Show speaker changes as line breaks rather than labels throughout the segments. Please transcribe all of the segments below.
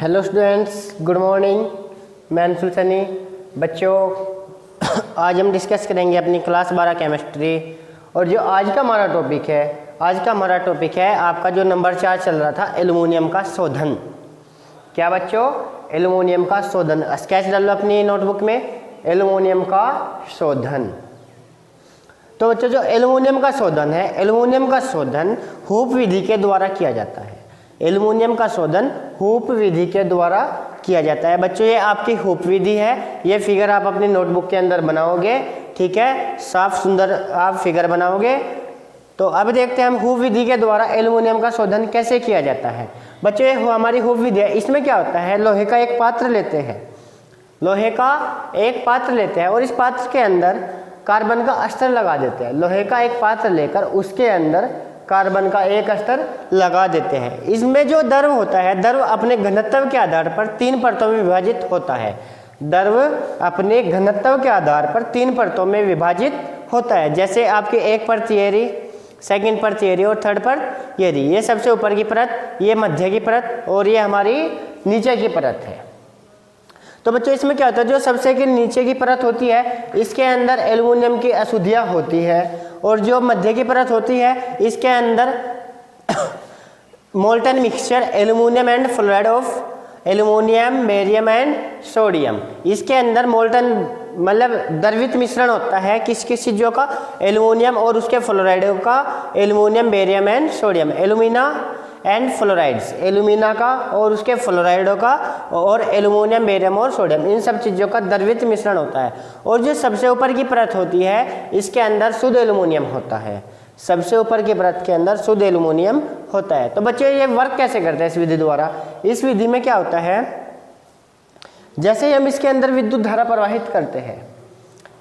Hello students, good morning. मैं अंशुल सनी। बच्चों, आज हम डिस्कस करेंगे अपनी क्लास 12 केमिस्ट्री। और जो आज का हमारा टॉपिक है आपका जो नंबर 4 चल रहा था, एल्युमिनियम का शोधन। क्या बच्चों? एल्युमिनियम का शोधन। स्केच डाल लो अपनी नोटबुक में, एल्युमिनियम का शोधन। तो बच्चों, जो एल्युमिनियम का शोधन है, एल्युमिनियम का शोधन हूप विधि के द्वारा किया जाता है। एल्युमिनियम का शोधन हूप विधि के द्वारा किया जाता है। बच्चों, ये आपकी हूप विधि है। ये फिगर आप अपनी नोटबुक के अंदर बनाओगे, ठीक है, साफ सुंदर आप फिगर बनाओगे। तो अब देखते हैं हम हूप विधि के द्वारा एल्युमिनियम का शोधन कैसे किया जाता है। बच्चों, ये हमारी हूप विधि है। इसमें क्या होता है, लोहे का एक पात्र लेते हैं, और इस पात्र के अंदर कार्बन का अस्तर लगा देते हैं। लोहे का एक पात्र लेकर उसके अंदर कार्बन का एक अस्तर लगा देते हैं। इसमें जो द्रव होता है, द्रव अपने घनत्व के आधार पर 3 परतों में विभाजित होता है। द्रव अपने घनत्व के आधार पर 3 परतों में विभाजित होता है। जैसे आपकी एक परत ये रही, सेकंड परत ये रही और थर्ड परत ये रही। ये सबसे ऊपर की परत, ये मध्य की परत और ये हमारी नीचे की परत है। तो बच्चों, इसमें क्या होता है, जो सबसे की नीचे की परत होती है इसके अंदर एल्युमिनियम की अशुद्धियाँ होती है, और जो मध्य की परत होती है इसके अंदर molten mixture aluminium and fluoride of aluminium, barium and sodium. इसके अंदर मोल्टन मतलब द्रवित मिश्रण होता है किस किस चीज़ों का, एल्युमिनियम और उसके फ्लोराइडों का, aluminium, barium and sodium. Alumina and fluorides, alumina का और उसके फ्लोराइडों का, और एल्युमिनियम, बेरियम और सोडियम, इन सब चीज़ों का द्रवित मिश्रण होता है। और जो सबसे ऊपर की परत होती है इसके अंदर शुद्ध एल्युमिनियम होता है। सबसे ऊपर की परत के अंदर शुद्ध एल्युमिनियम होता है। तो बच्चों, ये वर्क कैसे करते हैं इस विधि द्वारा? इस विधि में क्या होता है, जैसे ही हम इसके अंदर विद्युत धारा प्रवाहित करते हैं,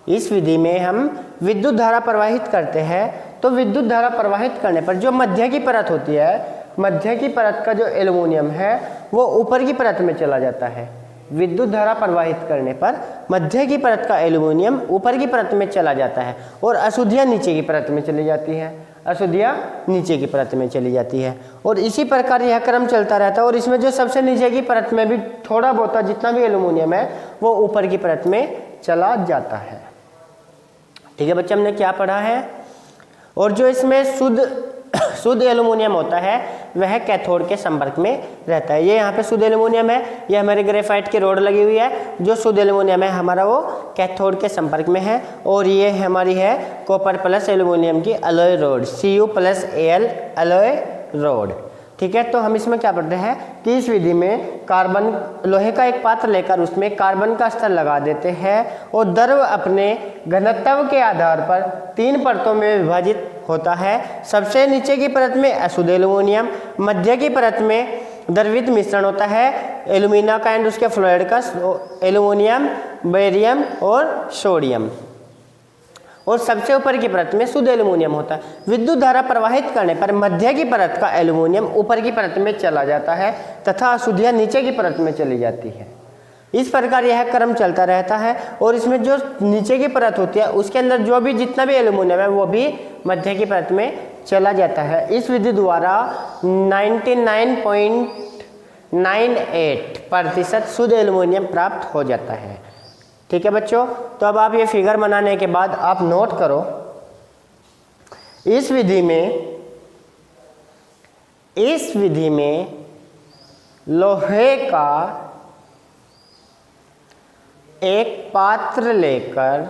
इस विधि में हम विद्युत धारा प्रवाहित करते हैं, तो विद्युत धारा प्रवाहित करने पर जो मध्य की परत होती है, मध्य की परत का जो एल्युमिनियम है वो ऊपर की परत में चला जाता है। विद्युत धारा प्रवाहित करने पर मध्य की परत का एल्युमिनियम ऊपर की परत में चला जाता है और अशुद्धियाँ नीचे की परत में चली जाती है। और इसी प्रकार यह क्रम चलता रहता है। और इसमें जो सबसे नीचे की परत में भी थोड़ा बहुत जितना भी एल्युमिनियम है वो ऊपर की परत में चला जाता है। ठीक है बच्चे, हमने क्या पढ़ा है? और जो इसमें शुद्ध एल्युमिनियम होता है वह कैथोड के संपर्क में रहता है। ये यहाँ पे शुद्ध एल्युमिनियम है, ये हमारे ग्रेफाइट की रोड लगी हुई है। जो शुद्ध एल्युमिनियम है हमारा वो कैथोड के संपर्क में है। और ये हमारी है कॉपर प्लस एल्युमिनियम की alloy road, Cu+Al alloy road. ठीक है, तो हम इसमें क्या पढ़ते हैं कि इस विधि में कार्बन, लोहे का एक पात्र लेकर उसमें कार्बन का स्तर लगा देते हैं और द्रव अपने घनत्व के आधार पर 3 परतों में विभाजित होता है। सबसे नीचे की परत में अशुद्ध एल्युमिनियम, मध्य की परत में द्रवित मिश्रण होता है एल्यूमिना का एंड उसके फ्लोराइड का, एल्युमिनियम, बेरियम और सोडियम, और सबसे ऊपर की परत में शुद्ध एल्युमिनियम होता है। विद्युत धारा प्रवाहित करने पर मध्य की परत का एल्युमिनियम ऊपर की परत में चला जाता है तथा अशुद्धियाँ नीचे की परत में चली जाती है। इस प्रकार यह क्रम चलता रहता है। और इसमें जो नीचे की परत होती है उसके अंदर जो भी जितना भी एल्युमिनियम है वो भी मध्य की परत में चला जाता है। इस विधि द्वारा 99.98% शुद्ध एल्युमिनियम प्राप्त हो जाता है। ठीक है बच्चों, तो अब आप ये फिगर बनाने के बाद आप नोट करो, इस विधि में लोहे का एक पात्र लेकर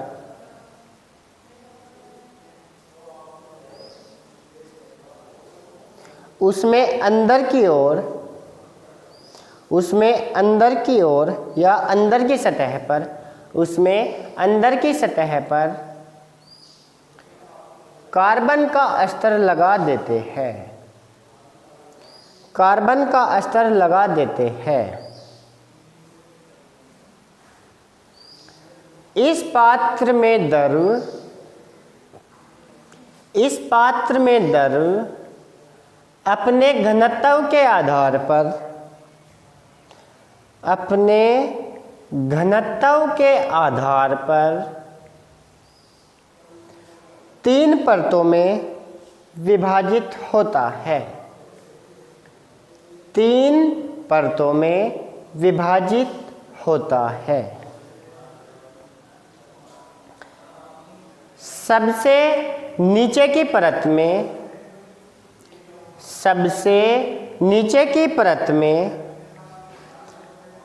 उसमें अंदर की ओर या अंदर की सतह पर कार्बन का अस्तर लगा देते हैं। इस पात्र में द्रव अपने घनत्व के आधार पर 3 परतों में विभाजित होता है। 3 परतों में विभाजित होता है। सबसे नीचे की परत में, सबसे नीचे की परत में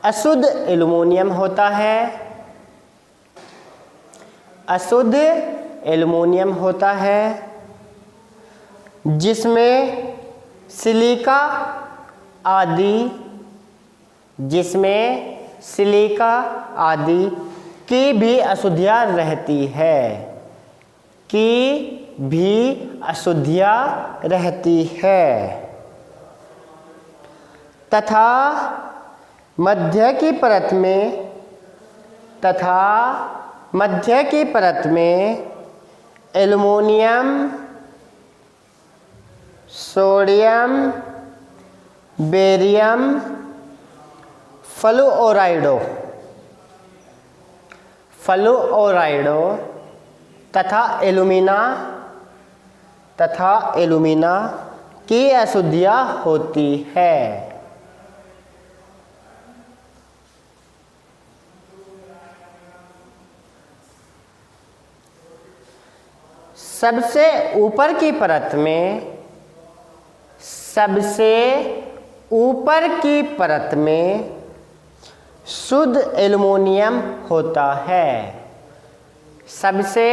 अशुद्ध एल्युमिनियम होता है, अशुद्ध एल्युमिनियम होता है, जिसमें सिलिका आदि, जिसमें सिलिका आदि की भी अशुद्धियाँ रहती है, की भी अशुद्धियाँ रहती है, तथा मध्य की परत में, तथा मध्य की परत में एल्युमिनियम, सोडियम, बेरियम, फ्लूओराइडो, फ्लूओराइडो तथा एल्यूमिना, तथा एल्यूमिना की अशुद्धियाँ होती है। सबसे ऊपर की परत में, सबसे ऊपर की परत में शुद्ध एल्युमिनियम होता है। सबसे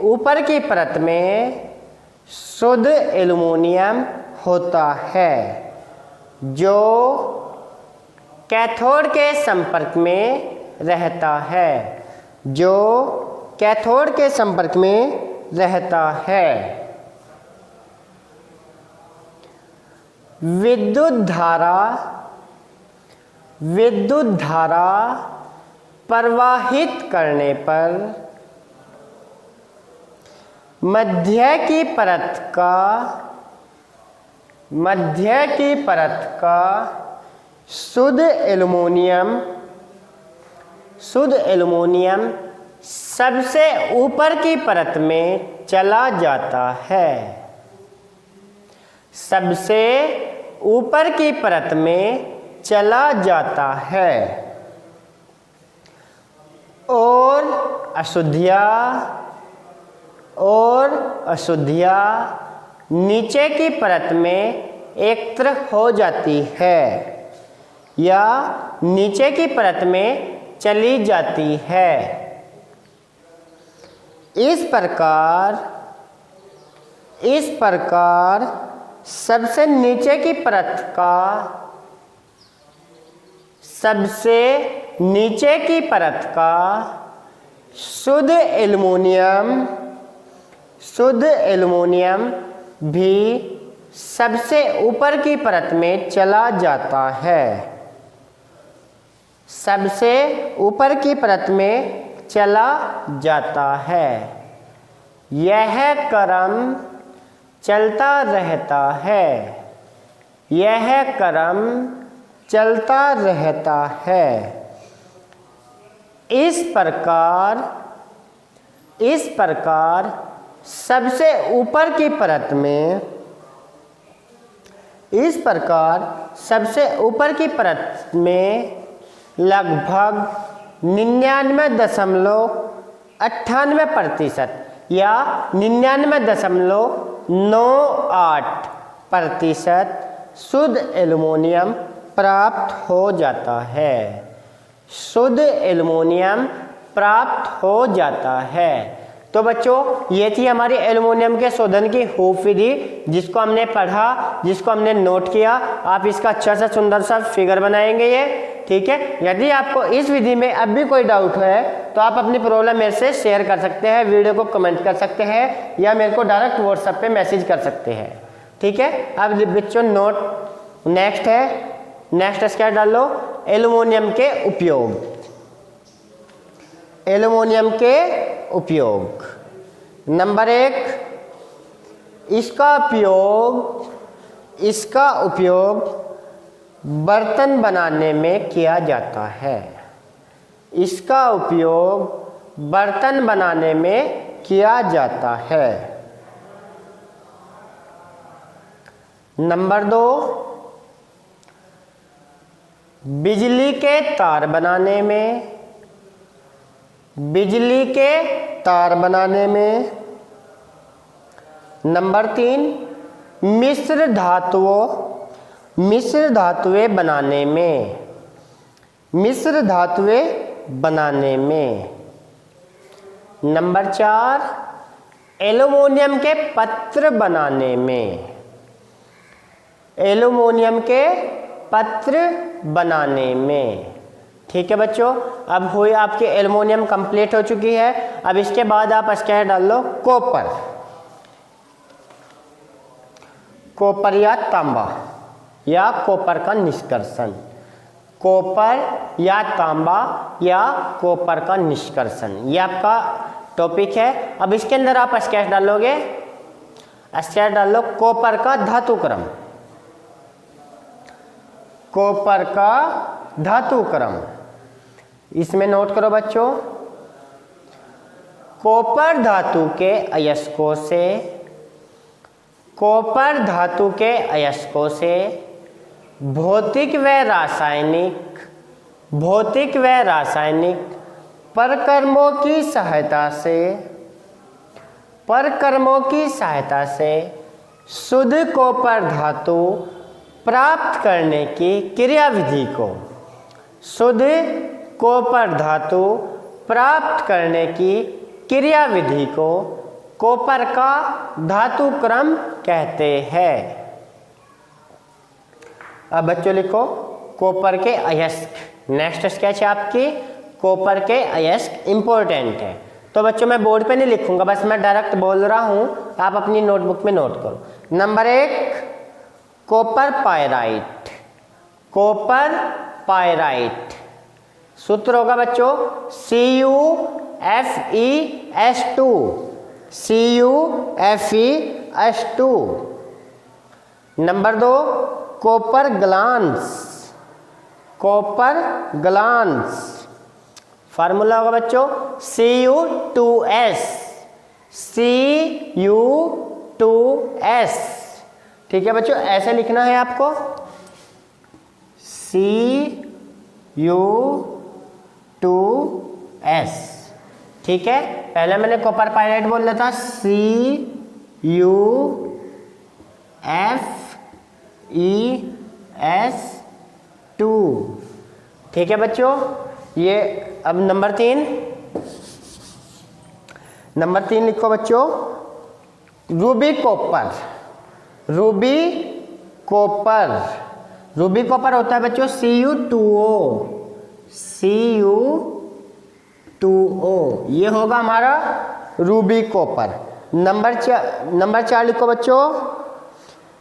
ऊपर की परत में शुद्ध एल्युमिनियम होता है, जो कैथोड के संपर्क में रहता है, जो कैथोड के संपर्क में रहता है। विद्युत धारा, विद्युत धारा प्रवाहित करने पर मध्य की परत का, मध्य की परत का शुद्ध एल्युमिनियम, शुद्ध एल्युमिनियम सबसे ऊपर की परत में चला जाता है, सबसे ऊपर की परत में चला जाता है, और अशुद्धियाँ नीचे की परत में एकत्र हो जाती है, या नीचे की परत में चली जाती है। इस प्रकार सबसे नीचे की परत का, सबसे नीचे की परत का शुद्ध एल्युमिनियम, शुद्ध एल्युमिनियम भी सबसे ऊपर की परत में चला जाता है, सबसे ऊपर की परत में चला जाता है। यह क्रम चलता रहता है, यह क्रम चलता रहता है। इस प्रकार सबसे ऊपर की परत में, इस प्रकार सबसे ऊपर की परत में लगभग 99.98% या 99.98% शुद्ध एल्युमिनियम प्राप्त हो जाता है, शुद्ध एल्युमिनियम प्राप्त हो जाता है। तो बच्चों, ये थी हमारी एल्युमिनियम के शोधन की हुप विधि, जिसको हमने पढ़ा, जिसको हमने नोट किया। आप इसका अच्छा सा सुंदर सा फिगर बनाएंगे ये, ठीक है। यदि आपको इस विधि में अब भी कोई डाउट है तो आप अपनी प्रॉब्लम मेरे से शेयर कर सकते हैं, वीडियो को कमेंट कर सकते हैं, या मेरे को डायरेक्ट व्हाट्सएप पे मैसेज कर सकते हैं, ठीक है। अब बच्चों नोट नेक्स्ट है, नेक्स्ट स्लाइड डाल लो। एल्युमिनियम के उपयोग, एल्युमिनियम के उपयोग। नंबर 1, इसका उपयोग बर्तन बनाने में किया जाता है, इसका उपयोग बर्तन बनाने में किया जाता है। नंबर 2, बिजली के तार बनाने में, बिजली के तार बनाने में। नंबर 3, मिश्र धातुओं, मिश्र धातुएं बनाने में, मिश्र धातुएं बनाने में। नंबर 4, एल्युमिनियम के पत्र बनाने में, एल्युमिनियम के पत्र बनाने में। ठीक है बच्चों, अब हुई आपकी एल्युमिनियम कंप्लीट हो चुकी है। अब इसके बाद आप स्केच डाल लो कॉपर, कॉपर या तांबा या कॉपर का निष्कर्षण, कॉपर या तांबा या कॉपर का निष्कर्षण, ये आपका टॉपिक है। अब इसके अंदर आप स्केच डालोगे, स्केच डाल लो कॉपर का धातु क्रम, कॉपर का धातु क्रम। इसमें नोट करो बच्चों, कॉपर धातु के अयस्कों से, कॉपर धातु के अयस्कों से भौतिक व रासायनिक, भौतिक व रासायनिक परक्रमों की सहायता से, परक्रमों की सहायता से शुद्ध कॉपर धातु प्राप्त करने की क्रियाविधि को, शुद्ध कॉपर धातु प्राप्त करने की क्रियाविधि को कॉपर का धातु क्रम कहते हैं। अब बच्चों लिखो कॉपर के अयस्क। नेक्स्ट स्केच है आपकी कॉपर के अयस्क, इंपॉर्टेंट है। तो बच्चों मैं बोर्ड पे नहीं लिखूंगा, बस मैं डायरेक्ट बोल रहा हूं, आप अपनी नोटबुक में नोट करो। Number 1, copper pyrite, copper pyrite. सूत्र होगा बच्चों CuFeS2, CuFeS2। Number 2, copper glance, copper glance. Formula होगा बच्चों Cu2S, Cu2S। ठीक है बच्चों, ऐसे लिखना है आपको Cu2S। ठीक है, पहले मैंने कॉपर पायराइट बोल रहा था CuFeS2। ठीक है बच्चों, ये अब नंबर 3, नंबर 3 लिखो बच्चों, Ruby copper, Ruby copper. Ruby copper होता है बच्चों Cu2O, Cu2O, ये होगा हमारा रूबी कॉपर। नंबर 4 लिखो बच्चों,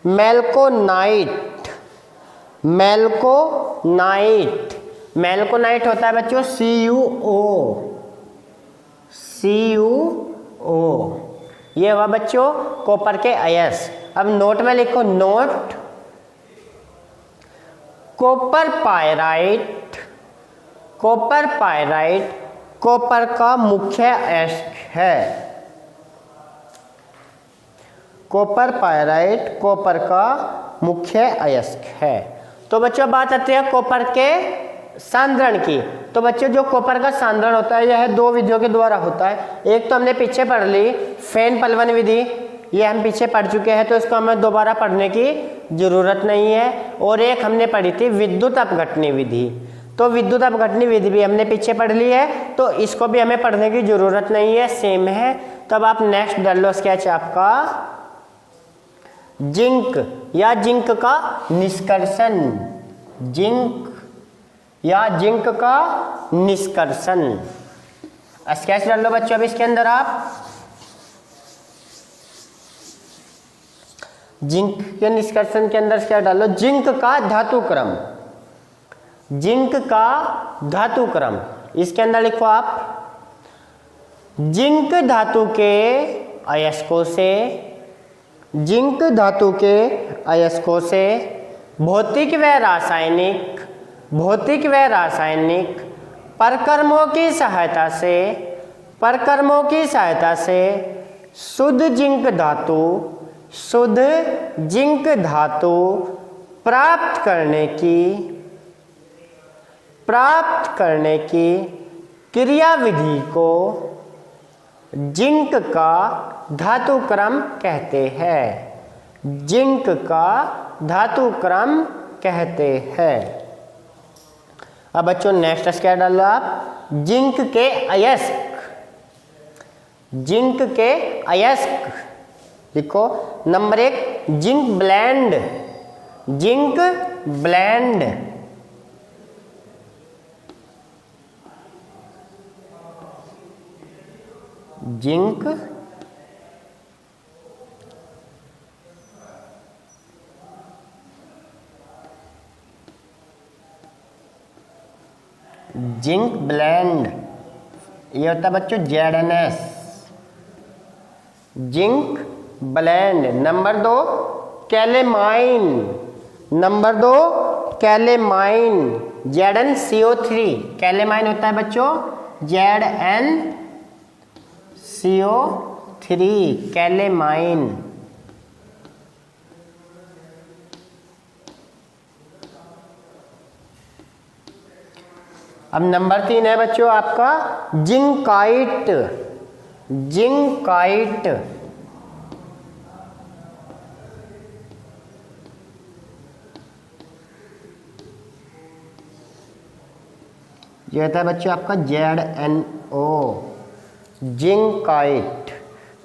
मेल्कोनाइट, मेल्कोनाइट। मेल्कोनाइट होता है बच्चों CuO, CuO। ये हुआ बच्चों कॉपर के अयस्क। अब नोट में लिखो, note copper pyrite, copper pyrite copper का मुख्य अयस्क है, कॉपर पायराइट कॉपर का मुख्य अयस्क है। तो बच्चों बात आती है कॉपर के सांद्रण की। तो बच्चों जो कॉपर का सांद्रण होता है यह 2 विधियों के द्वारा होता है। एक तो हमने पीछे पढ़ ली फेन पलवन विधि, ये हम पीछे पढ़ चुके हैं तो इसको हमें दोबारा पढ़ने की जरूरत नहीं है। और एक हमने पढ़ी थी विद्युत अपघटनी विधि, तो विद्युत अपघटनी विधि भी हमने पीछे पढ़ ली है, तो इसको भी हमें पढ़ने की जरूरत नहीं है, सेम है। तब आप नेक्स्ट डाल लो स्केच आपका जिंक या जिंक का निष्कर्षण, जिंक या जिंक का निष्कर्षण। स्केच डाल लो बच्चों। अब इसके अंदर आप जिंक के निष्कर्षण के अंदर क्या डालो, जिंक का धातु क्रम, जिंक का धातु क्रम। इसके अंदर लिखो आप जिंक धातु के अयस्कों से, जिंक धातु के अयस्कों से भौतिक व रासायनिक, भौतिक व रासायनिक परक्रमों की सहायता से, परक्रमों की सहायता से शुद्ध जिंक धातु, शुद्ध जिंक धातु प्राप्त करने की, प्राप्त करने की क्रियाविधि को जिंक का धातु क्रम कहते हैं। जिंक का धातु क्रम कहते हैं। अब बच्चों नेक्स्ट क्या डाल लो आप, जिंक के अयस्क। जिंक के अयस्क लिखो। Number 1 zinc blende. Zinc blende, zinc zinc blende, ये होता है बच्चों ZNS, zinc blende. Number 2 calamine. Number 2 calamine, ZnCO3। Calamine होता है बच्चों ZnCO3, कैलेमाइन। अब नंबर 3 है बच्चों आपका जिंकाइट। जिंकाइट, ये होता है बच्चों आपका ZnO, जिंकाइट।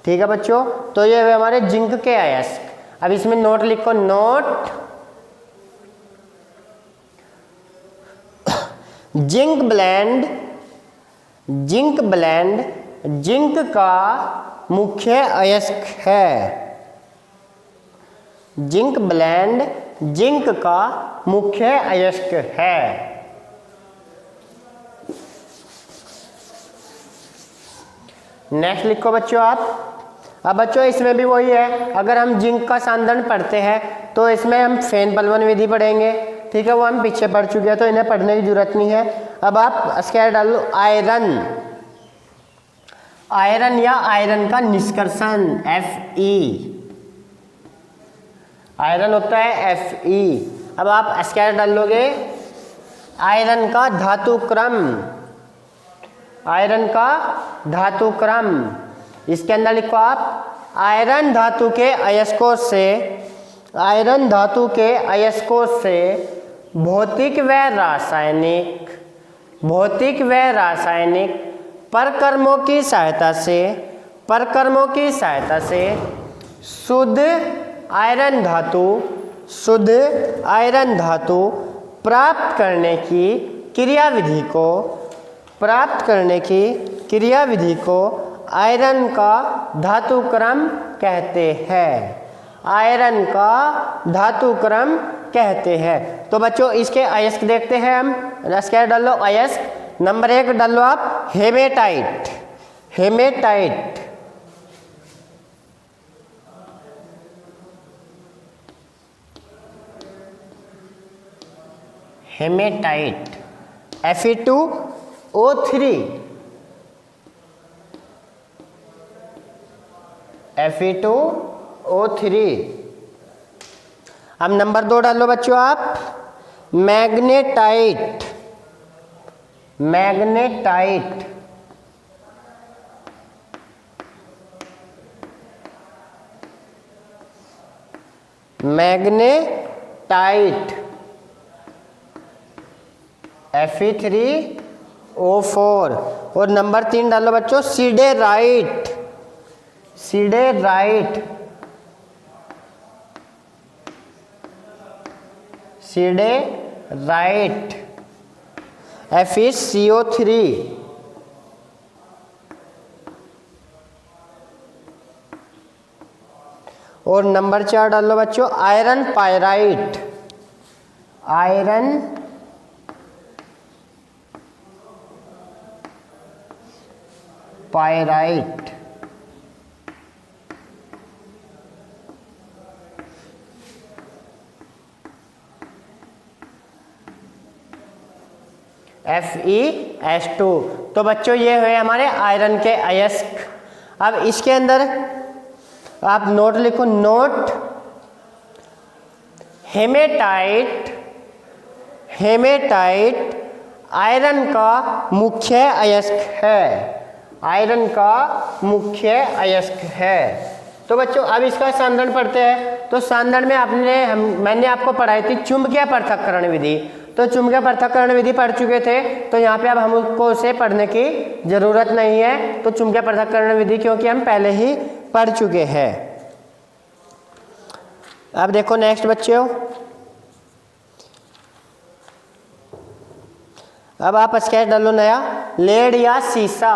ठीक है बच्चों, तो ये है हमारे जिंक के अयस्क। अब इसमें नोट लिखो। Note, zinc blende. Zinc blende zinc का मुख्य अयस्क है। जिंक ब्लेंड जिंक का मुख्य अयस्क है। नेक्स्ट लिखो बच्चों आप। अब बच्चों इसमें भी वही है, अगर हम जिंक का सांद्रण पढ़ते हैं तो इसमें हम फेन बलवन विधि पढ़ेंगे। ठीक है, वो हम पीछे पढ़ चुके हैं तो इन्हें पढ़ने की जरूरत नहीं है। अब आप स्क्वायर डाल लो। आयरन। आयरन या आयरन का निष्कर्षण Fe। आयरन होता है Fe। अब आप स्क्वायर डाल लोगे। आयरन का धातु क्रम। आयरन का धातु क्रम, इसके अंदर लिखो आप आयरन धातु के अयस्कों से, आयरन धातु के अयस्कों से भौतिक व रासायनिक, भौतिक व रासायनिक परकर्मों की सहायता से, परकर्मों की सहायता से शुद्ध आयरन धातु, शुद्ध आयरन धातु प्राप्त करने की क्रियाविधि को, प्राप्त करने की क्रियाविधि को आयरन का धातु क्रम कहते हैं। आयरन का धातु क्रम कहते हैं। तो बच्चों इसके अयस्क देखते हैं हम। स्क्वायर डाल लो अयस्क। नंबर 1 डाल लो आप haematite. Haematite, haematite Fe2O3, Fe2O3। अब नंबर 2 डालो बच्चों आप मैग्नेटाइट। Magnetite, magnetite Fe3O4। और नंबर 3 डालो बच्चों सिडेराइट। Siderite, siderite FeCO3। और नंबर 4 डाल लो बच्चों iron pyrite. Iron pyrite FeS2। तो बच्चों ये है हमारे आयरन के अयस्क। अब इसके अंदर आप नोट लिखो। नोट हेमेटाइट, हेमेटाइट आयरन का मुख्य अयस्क है, आयरन का मुख्य अयस्क है। तो बच्चों अब इसका सांद्रण पढ़ते हैं। तो सांद्रण में मैंने आपको पढ़ाई थी चुंबकीय पृथक्करण विधि। तो चुंबकीय पृथक्करण विधि पढ़ चुके थे, तो यहाँ पे अब हमको उसे पढ़ने की जरूरत नहीं है। तो चुंबकीय पृथक्करण विधि क्योंकि हम पहले ही पढ़ चुके हैं। अब देखो नेक्स्ट बच्चों, अब आप स्केच डालो नया, लेड या सीसा,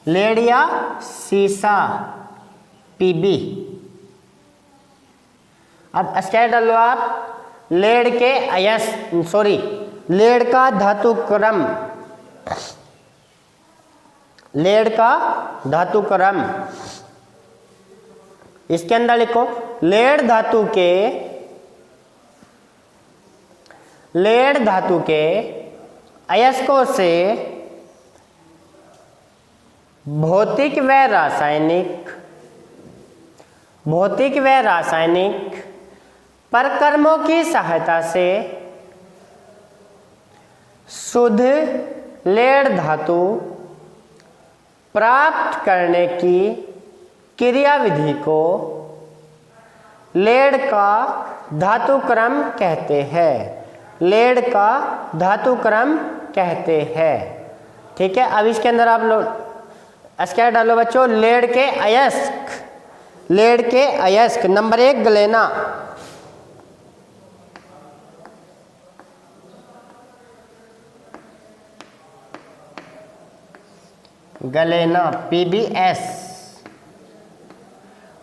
लेड या सीसा पीबी। अब स्केच डालो आप, लेड के लेड का धातु क्रम, लेड का धातु क्रम, इसके अंदर लिखो लेड धातु के अयस्कों से भौतिक व रासायनिक परक्रमों की सहायता से शुद्ध लेड धातु प्राप्त करने की क्रियाविधि को लेड का धातु क्रम कहते हैं, लेड का धातु क्रम कहते हैं। ठीक है, अब इसके अंदर आप लोग स्केच डालो बच्चों, लेड के अयस्क नंबर 1 गलेना, गलेना PbS।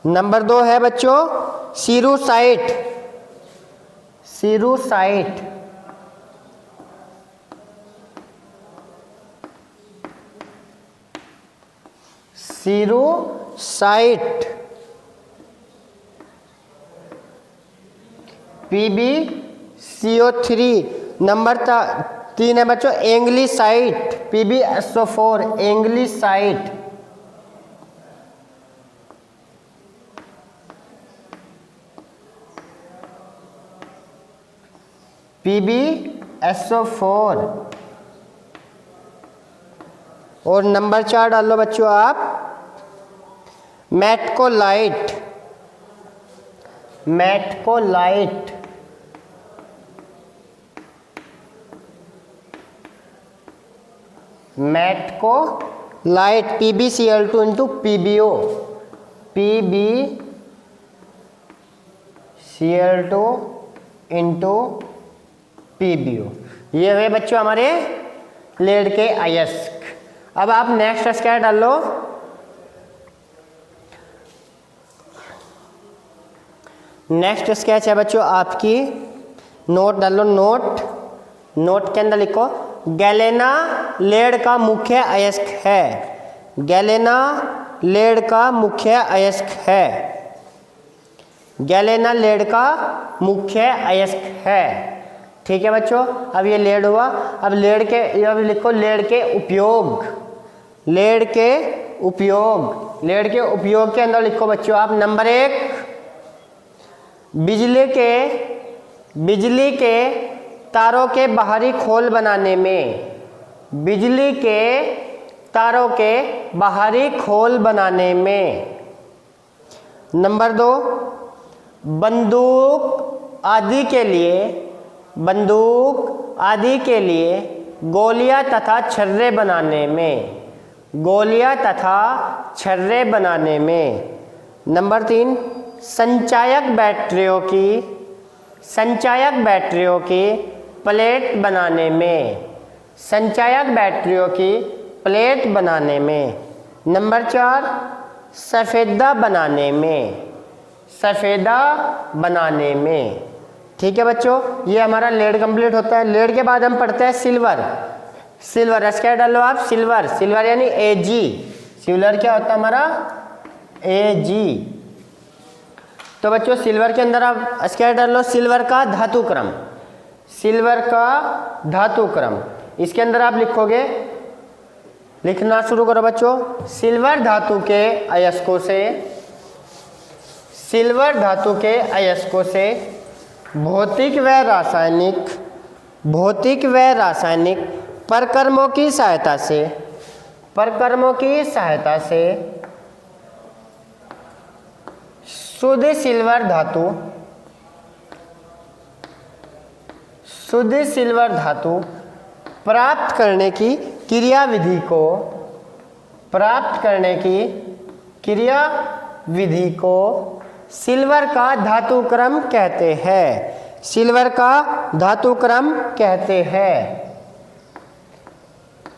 नंबर 2 है बच्चों सीरूसाइट, PbCO3। नंबर 3 है बच्चों एंग्लीसाइट, PbSO4 एंग्लीसाइट। PbSO4। और नंबर 4 डाल लो बच्चों आप मेटकोलाइट, PbCl2 into PbO, PbCl2 into PbO। ये हुए बच्चों हमारे लेड के अयस्क। अब आप नेक्स्ट स्केच डाल लो, नेक्स्ट स्केच है बच्चों आपकी, नोट डालो, नोट के अंदर लिखो गैलेना लेड का मुख्य अयस्क है, गैलेना लेड का मुख्य अयस्क है, गैलेना लेड का मुख्य अयस्क है। ठीक है बच्चों, अब ये लेड हुआ। अब अब लिखो लेड के उपयोग, लेड के उपयोग के अंदर लिखो बच्चों आप नंबर 1 बिजली के तारों के बाहरी खोल बनाने में, बिजली के तारों के बाहरी खोल बनाने में। नंबर 2 बंदूक आदि के लिए गोलियां तथा छर्रे बनाने में, नंबर 3 संचायक बैटरियों की प्लेट बनाने में, नंबर 4 सफ़ेदा बनाने में। ठीक है बच्चों, ये हमारा लेड कंप्लीट होता है। लेड के बाद हम पढ़ते हैं सिल्वर, स्केच डालो आप, सिल्वर यानी Ag, सिल्वर क्या होता है हमारा Ag। तो बच्चों सिल्वर के अंदर आप स्केच डालो सिल्वर का धातु क्रम, इसके अंदर आप लिखोगे, लिखना शुरू करो बच्चों, सिल्वर धातु के अयस्कों से भौतिक व रासायनिक परकर्मों की सहायता से, परकर्मों की सहायता से शुद्ध सिल्वर धातु, शुद्ध सिल्वर धातु प्राप्त करने की क्रियाविधि को, प्राप्त करने की क्रियाविधि को सिल्वर का धातु क्रम कहते हैं, सिल्वर का धातु क्रम कहते हैं।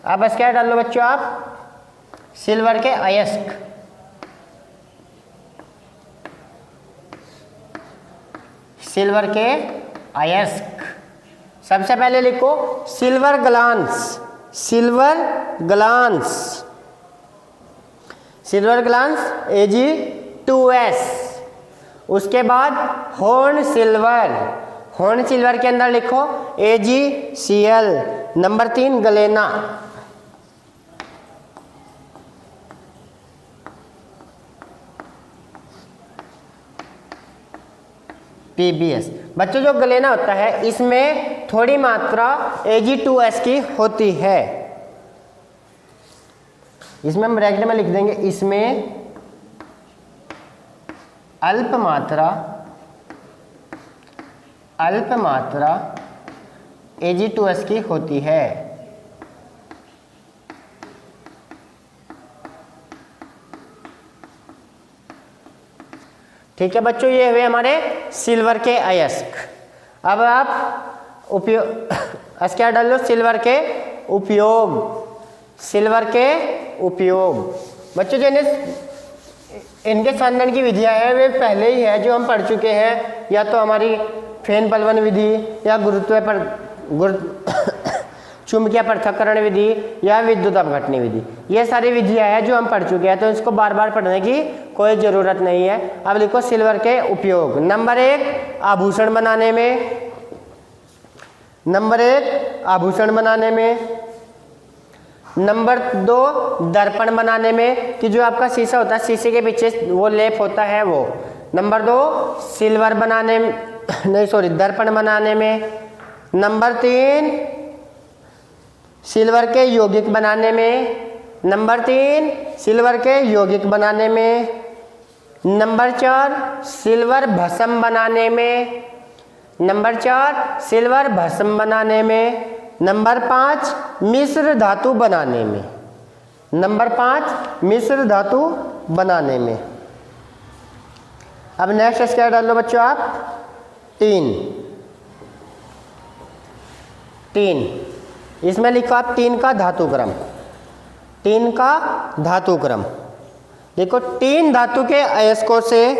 अब बस क्या डाल लो बच्चों आप, सिल्वर के अयस्क, सिल्वर के अयस्क। सबसे पहले लिखो silver glance, silver glance, silver glance Ag2S। उसके बाद हॉर्न सिल्वर, हॉर्न सिल्वर के अंदर लिखो AgCl। Number 3 गलेना, PbS। बच्चों जो गलेना होता है इसमें थोड़ी मात्रा Ag2S की होती है, इसमें हम ब्रैकेट में लिख देंगे इसमें अल्प मात्रा, अल्प मात्रा Ag2S की होती है। ठीक है बच्चों, ये हुए हमारे सिल्वर के अयस्क। अब आप उपयोग क्या डाल लो, सिल्वर के उपयोग, सिल्वर के उपयोग। बच्चों जो इनके संधारण की विधियां हैं वे पहले ही है जो हम पढ़ चुके हैं, या तो हमारी फेन पलवन विधि या चुंबकीय पृथक्करण विधि या विद्युत अपघटनी विधि, ये सारी विधियां हैं जो हम पढ़ चुके हैं, तो इसको बार बार पढ़ने की कोई ज़रूरत नहीं है। अब लिखो सिल्वर के उपयोग। नंबर 1 आभूषण बनाने में, नंबर 1 आभूषण बनाने में। नंबर 2 दर्पण बनाने में, कि जो आपका शीशा होता है शीशे के पीछे वो लेप होता है वो। नंबर 2 सिल्वर बनाने में, नहीं सॉरी दर्पण बनाने में। नंबर 3 सिल्वर के यौगिक बनाने में। नंबर 3 सिल्वर के यौगिक बनाने में। नंबर 4 सिल्वर भस्म बनाने में। नंबर 4 सिल्वर भस्म बनाने में। नंबर 5 मिश्र धातु बनाने में। नंबर 5 मिश्र धातु बनाने में। अब नेक्स्ट क्या डाल लो बच्चों आप, 3। इसमें लिखो आप 3 का धातु क्रम, 3 का धातु क्रम। देखो 3 धातु के अयस्कों से,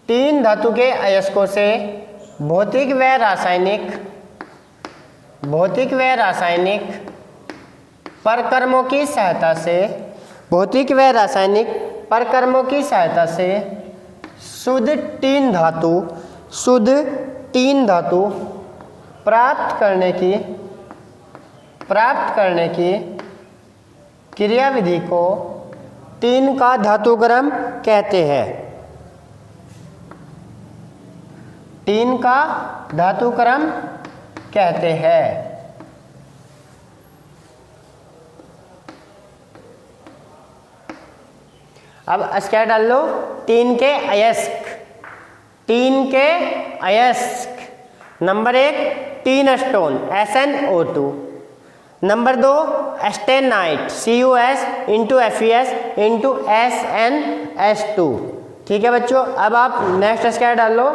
3 धातु के अयस्कों से भौतिक व रासायनिक, भौतिक व रासायनिक परकर्मों की सहायता से, भौतिक व रासायनिक परकर्मों की सहायता से शुद्ध 3 धातु, शुद्ध 3 धातु प्राप्त करने की क्रियाविधि को 3 का धातु क्रम कहते हैं। 3 का धातु क्रम कहते हैं। अब क्या डाल लो, 3 के अयस्क, 3 के अयस्क। Number 1 tin stone SnO2। Number 2 एस्टेनाइट CuS into FeS into SnS2। ठीक है बच्चों, अब आप नेक्स्ट क्या डाल लो,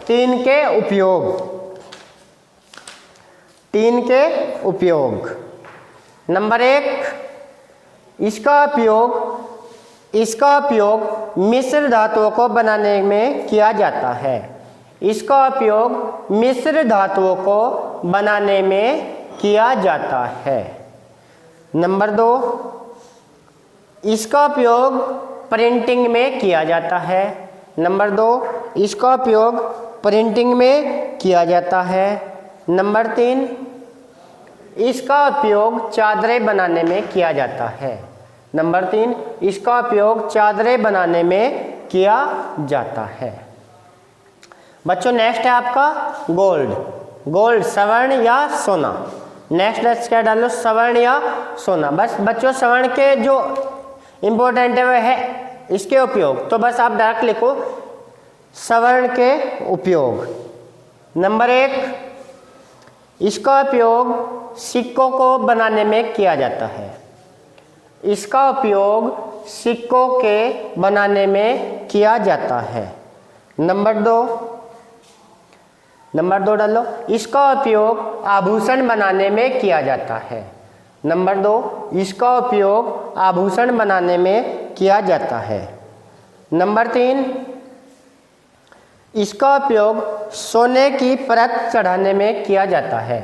3 के उपयोग, 3 के उपयोग। नंबर 1 इसका उपयोग मिश्र धातुओं को बनाने में किया जाता है। इसका उपयोग मिश्र धातुओं को बनाने में किया जाता है। नंबर 2 इसका उपयोग प्रिंटिंग में किया जाता है। नंबर 2 इसका उपयोग प्रिंटिंग में किया जाता है। नंबर 3 इसका उपयोग चादरें बनाने में किया जाता है। नंबर 3 इसका उपयोग चादरें बनाने में किया जाता है। बच्चों नेक्स्ट है आपका गोल्ड। गोल्ड स्वर्ण या सोना। नेक्स्ट लेट्स क्या डालो, स्वर्ण या सोना। बस बच्चों स्वर्ण के जो इम्पोर्टेंट है वह है इसके उपयोग, तो बस आप डायरेक्ट लिखो स्वर्ण के उपयोग। नंबर 1, इसका उपयोग सिक्कों को बनाने में किया जाता है। इसका उपयोग सिक्कों के बनाने में किया जाता है। नंबर 2 डालो, इसका उपयोग आभूषण बनाने में किया जाता है। नंबर 2, इसका उपयोग आभूषण बनाने में किया जाता है। नंबर 3, इसका उपयोग सोने की परत चढ़ाने में किया जाता है।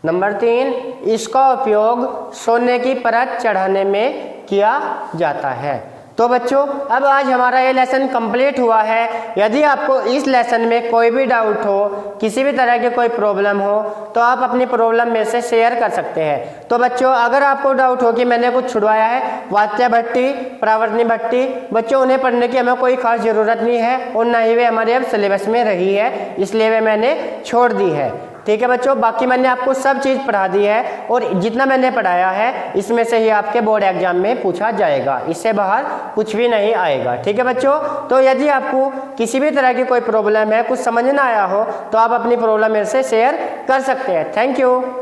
नंबर 3, इसका उपयोग सोने की परत चढ़ाने में किया जाता है। तो बच्चों अब आज हमारा ये लेसन कंप्लीट हुआ है। यदि आपको इस लेसन में कोई भी डाउट हो, किसी भी तरह की कोई प्रॉब्लम हो, तो आप अपनी प्रॉब्लम में से शेयर कर सकते हैं। तो बच्चों अगर आपको डाउट हो कि मैंने कुछ छुड़वाया है, वात्या भट्टी, प्रावर्तनी भट्टी, बच्चों उन्हें पढ़ने की हमें कोई खास ज़रूरत नहीं है और ना ही वे हमारे अब सिलेबस में रही है, इसलिए वे मैंने छोड़ दी है। ठीक है बच्चों, बाकी मैंने आपको सब चीज़ पढ़ा दी है और जितना मैंने पढ़ाया है इसमें से ही आपके बोर्ड एग्जाम में पूछा जाएगा, इससे बाहर कुछ भी नहीं आएगा। ठीक है बच्चों, तो यदि आपको किसी भी तरह की कोई प्रॉब्लम है, कुछ समझ ना आया हो, तो आप अपनी प्रॉब्लम मेरे से शेयर कर सकते हैं। Thank you.